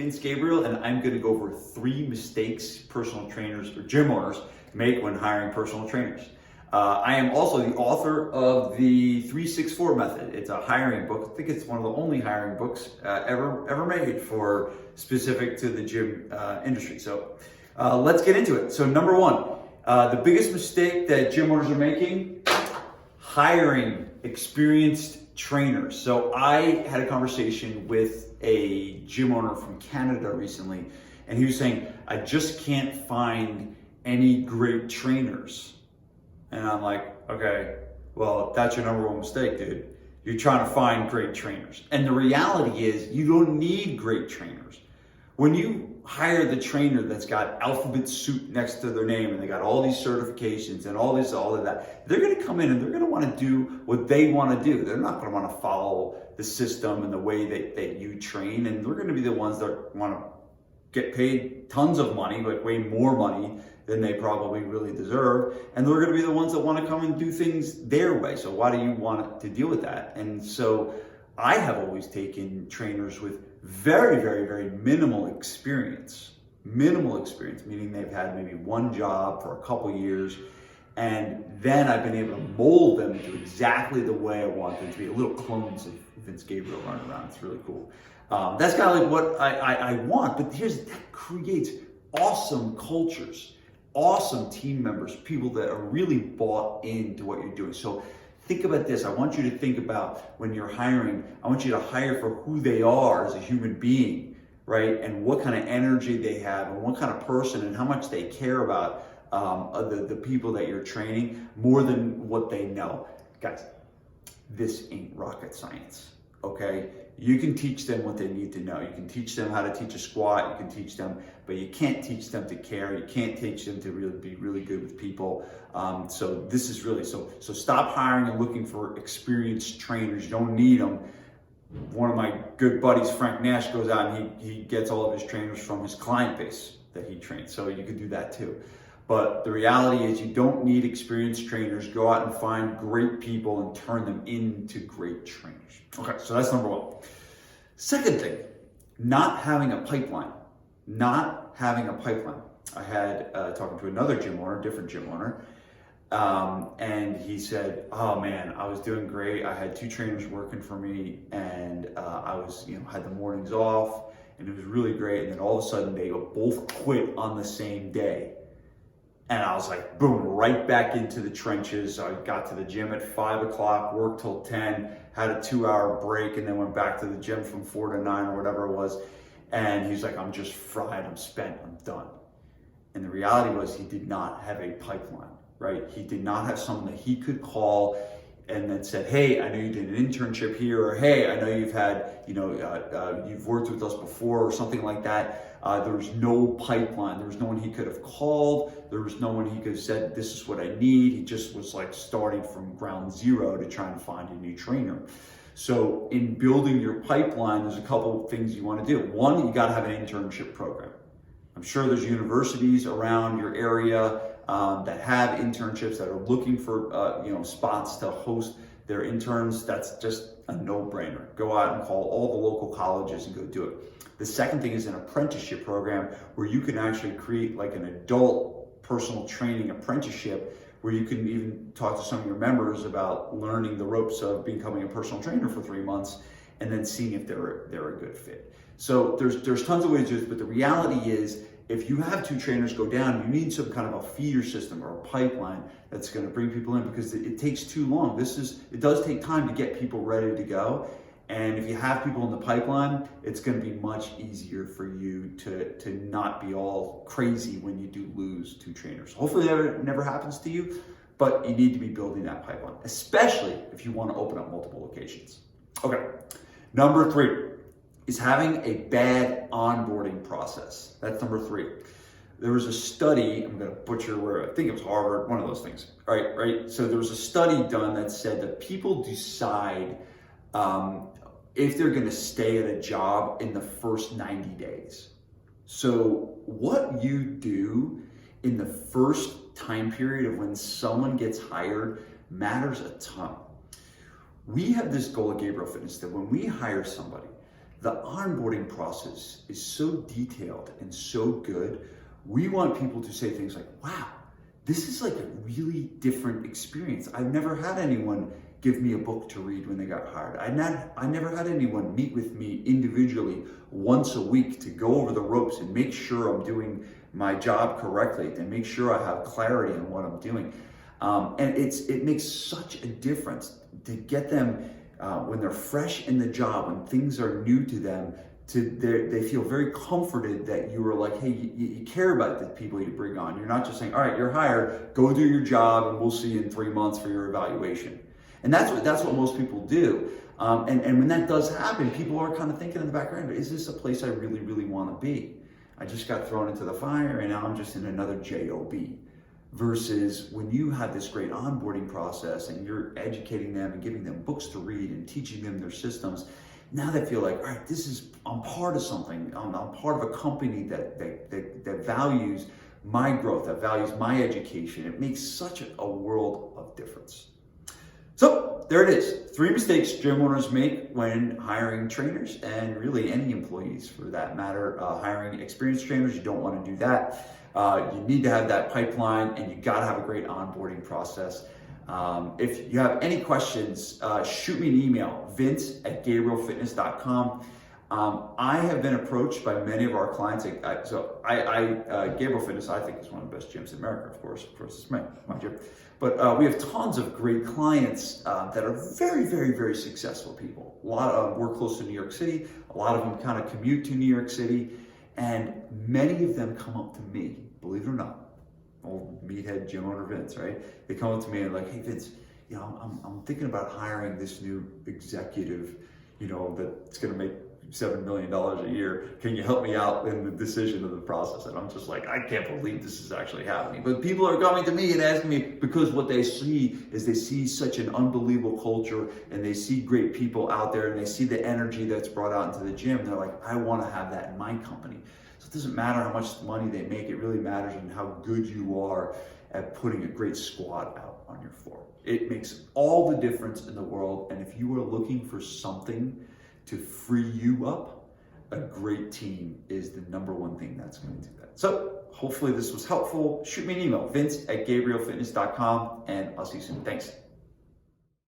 Vince Gabriel, and I'm going to go over 3 mistakes personal trainers or gym owners make when hiring personal trainers. I am also the author of the 364 method. It's a hiring book. I think it's one of the only hiring books ever made for specific to the gym industry. So let's get into it. So number 1, the biggest mistake that gym owners are making, hiring experienced trainers. So I had a conversation with a gym owner from Canada recently, and he was saying, I just can't find any great trainers. And I'm like, okay, well, that's your number 1 mistake, dude. You're trying to find great trainers. And the reality is you don't need great trainers. When you hire the trainer that's got alphabet soup next to their name and they got all these certifications and all of that, they're gonna come in and they're gonna wanna do what they wanna do. They're not gonna wanna follow the system and the way that you train, and they're gonna be the ones that wanna get paid tons of money, like way more money than they probably really deserve. And they're gonna be the ones that wanna come and do things their way. So why do you want to deal with that? And so I have always taken trainers with very minimal experience, meaning they've had maybe 1 job for a couple years, and then I've been able to mold them into exactly the way I want them to be. Little clones of Vince Gabriel running around. It's really cool. That's kind of like what I want, but that creates awesome cultures, awesome team members, people that are really bought into what you're doing. So think about this. I want you to think about when you're hiring, I want you to hire for who they are as a human being, right? And what kind of energy they have and what kind of person and how much they care about the people that you're training more than what they know. Guys, this ain't rocket science, okay? You can teach them what they need to know. You can teach them how to teach a squat, you can teach them, but you can't teach them to care. You can't teach them to really be really good with people. So this is really, so stop hiring and looking for experienced trainers. You don't need them. One of my good buddies, Frank Nash, goes out and he gets all of his trainers from his client base that he trains. So you could do that too. But the reality is you don't need experienced trainers. Go out and find great people and turn them into great trainers. Okay, so that's number 1. Second thing, not having a pipeline. Not having a pipeline. I had talking to another gym owner, different gym owner, and he said, oh man, I was doing great. I had 2 trainers working for me, and I was, had the mornings off, and it was really great. And then all of a sudden they both quit on the same day. And I was like, boom, right back into the trenches. I got to the gym at 5 o'clock, worked till 10, had a 2-hour break, and then went back to the gym from 4 to 9 or whatever it was. And he's like, I'm just fried, I'm spent, I'm done. And the reality was he did not have a pipeline, right? He did not have someone that he could call and then said, hey, I know you did an internship here, or hey, I know you've had, you've worked with us before, or something like that. There was no pipeline. There was no one he could have called. There was no one he could have said, this is what I need. He just was like starting from ground zero to try and find a new trainer. So in building your pipeline, there's a couple of things you want to do. 1, you got to have an internship program. I'm sure there's universities around your area that have internships that are looking for spots to host their interns. That's just a no-brainer. Go out and call all the local colleges and go do it. The second thing is an apprenticeship program where you can actually create like an adult personal training apprenticeship where you can even talk to some of your members about learning the ropes of becoming a personal trainer for 3 months and then seeing if they're a good fit. So there's tons of ways to do this, but the reality is if you have 2 trainers go down, you need some kind of a feeder system or a pipeline that's going to bring people in, because it takes too long. It does take time to get people ready to go. And if you have people in the pipeline, it's going to be much easier for you to not be all crazy when you do lose 2 trainers. Hopefully that never happens to you, but you need to be building that pipeline, especially if you want to open up multiple locations. Okay, number 3 is having a bad onboarding process. That's number 3. There was a study, I'm going to butcher where, I think it was Harvard, one of those things. Right? So there was a study done that said that people decide if they're going to stay at a job in the first 90 days. So what you do in the first time period of when someone gets hired matters a ton. We have this goal at Gabriel Fitness that when we hire somebody, The onboarding process is so detailed and so good. We want people to say things like, wow, this is like a really different experience. I've never had anyone give me a book to read when they got hired. I never had anyone meet with me individually once a week to go over the ropes and make sure I'm doing my job correctly, and make sure I have clarity on what I'm doing. And it makes such a difference to get them when they're fresh in the job, when things are new to them, they feel very comforted that you are like, hey, you care about the people you bring on. You're not just saying, all right, you're hired, go do your job, and we'll see you in 3 months for your evaluation. And that's what most people do. And when that does happen, people are kind of thinking in the background, is this a place I really, really want to be? I just got thrown into the fire and now I'm just in another job. Versus when you have this great onboarding process and you're educating them and giving them books to read and teaching them their systems, now they feel like, all right, I'm part of something. I'm part of a company that values my growth, that values my education. It makes such a world of difference. So there it is. 3 mistakes gym owners make when hiring trainers, and really any employees for that matter. Hiring experienced trainers, you don't want to do that. You need to have that pipeline, and you got to have a great onboarding process. If you have any questions, shoot me an email, vince@gabrielfitness.com. I have been approached by many of our clients. Gabriel Fitness, I think, is one of the best gyms in America, of course. It's my gym. But we have tons of great clients that are very, very, very successful people. A lot of them work close to New York City. A lot of them kind of commute to New York City. And many of them come up to me, believe it or not, old meathead gym owner Vince, right? They come up to me and like, hey Vince, I'm thinking about hiring this new executive, that's gonna make $7 million a year. Can you help me out in the decision of the process? And I'm just like, I can't believe this is actually happening. But people are coming to me and asking me because what they see is they see such an unbelievable culture, and they see great people out there, and they see the energy that's brought out into the gym. They're like, I want to have that in my company. So it doesn't matter how much money they make. It really matters in how good you are at putting a great squad out on your floor. It makes all the difference in the world. And if you are looking for something to free you up, a great team is the number one thing that's going to do that. So hopefully this was helpful. Shoot me an email, vince@gabrielfitness.com, and I'll see you soon. Thanks.